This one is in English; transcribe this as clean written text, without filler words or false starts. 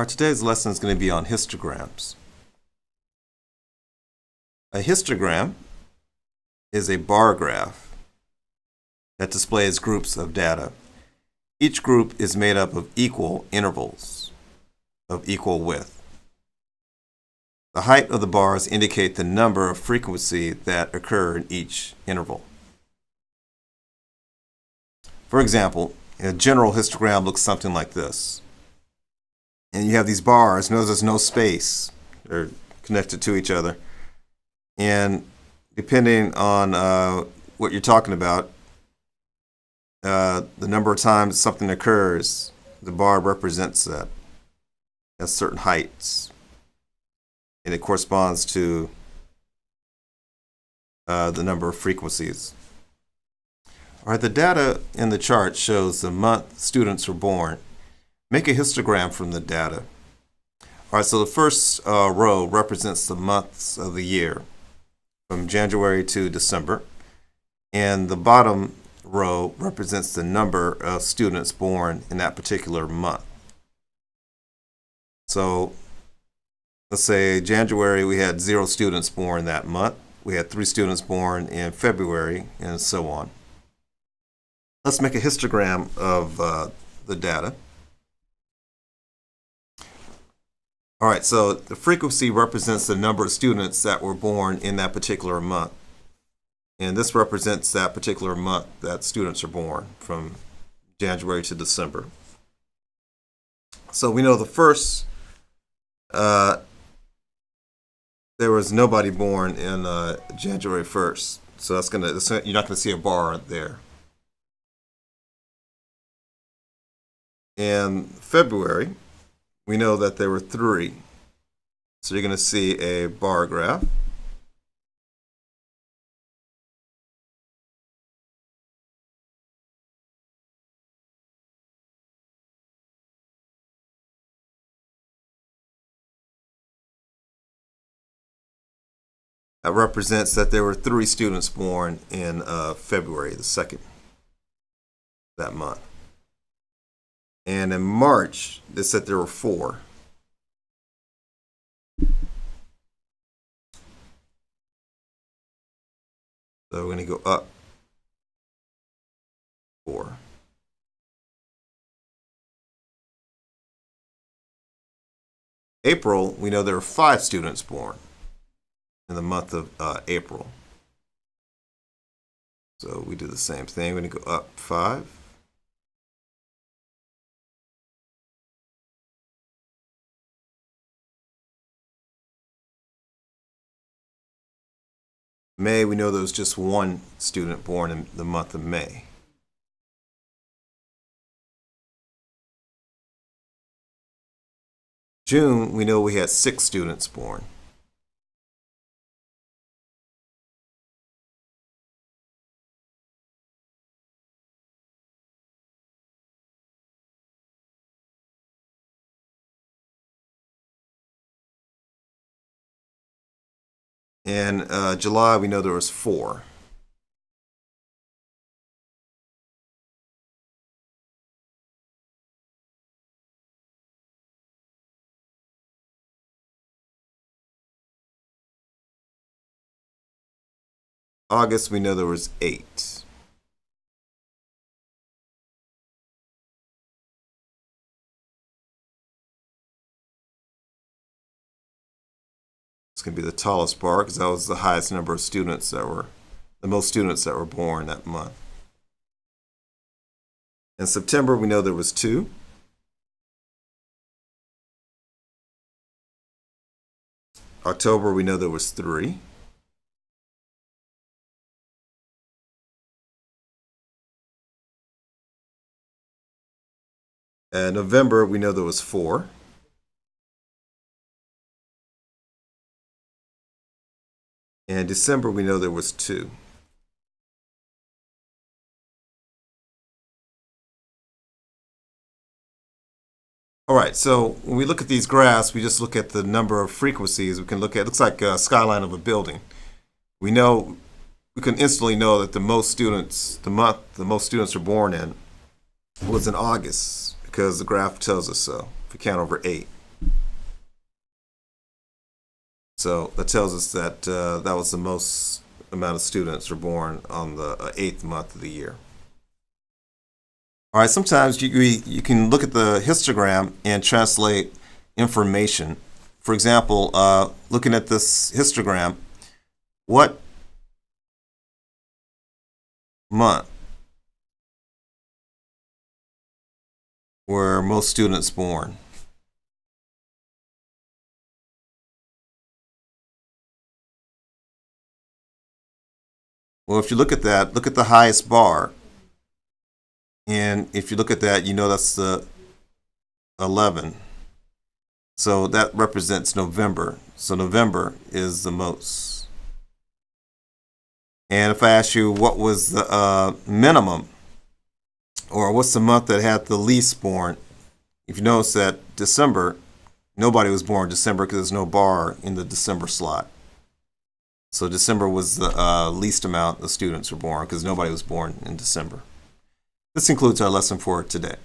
Today's lesson is going to be on histograms. A histogram is a bar graph that displays groups of data. Each group is made up of equal intervals of equal width. The height of the bars indicate the number of frequency that occur in each interval. For example, a general histogram looks something like this. And you have these bars. Notice there's no space. They're connected to each other. And depending on what you're talking about, the number of times something occurs, the bar represents that at certain heights. And it corresponds to the number of frequencies. All right, the data in the chart shows the month students were born. Make a histogram from the data. All right, so the first row represents the months of the year, from January to December. And the bottom row represents the number of students born in that particular month. So let's say January, we had 0 students born that month. We had 3 students born in February, and so on. Let's make a histogram of the data. All right, so the frequency represents the number of students that were born in that particular month. And this represents that particular month that students are born, from January to December. So we know the first, there was nobody born in January 1st. So you're not gonna see a bar there. In February, we know that there were 3. So you're going to see a bar graph. That represents that there were 3 students born in February, the 2nd, that month. And in March, they said there were 4. So we're going to go up 4. April, we know there were 5 students born in the month of April. So we do the same thing. We're going to go up 5. May, we know there was just 1 student born in the month of May. June, we know we had 6 students born. In July, we know there was 4. August, we know there was 8. It's going to be the tallest bar because that was the highest number of students the most students that were born that month. In September, we know there was 2. October, we know there was 3. And November, we know there was 4. And December, we know there was 2. All right, so when we look at these graphs, we just look at the number of frequencies. We can look at, it looks like a skyline of a building. We can instantly know that the month the most students are born in was in August, because the graph tells us so, if we count over 8. So that tells us that that was the most amount of students were born on the 8th month of the year. All right, sometimes you can look at the histogram and translate information. For example, looking at this histogram, what month were most students born? Well, if you look at that, look at the highest bar. And if you look at that, you know that's the 11. So that represents November. So November is the most. And if I ask you what was the minimum, or what's the month that had the least born, if you notice that December, nobody was born in December because there's no bar in the December slot. So December was the least amount of students were born because nobody was born in December. This concludes our lesson for today.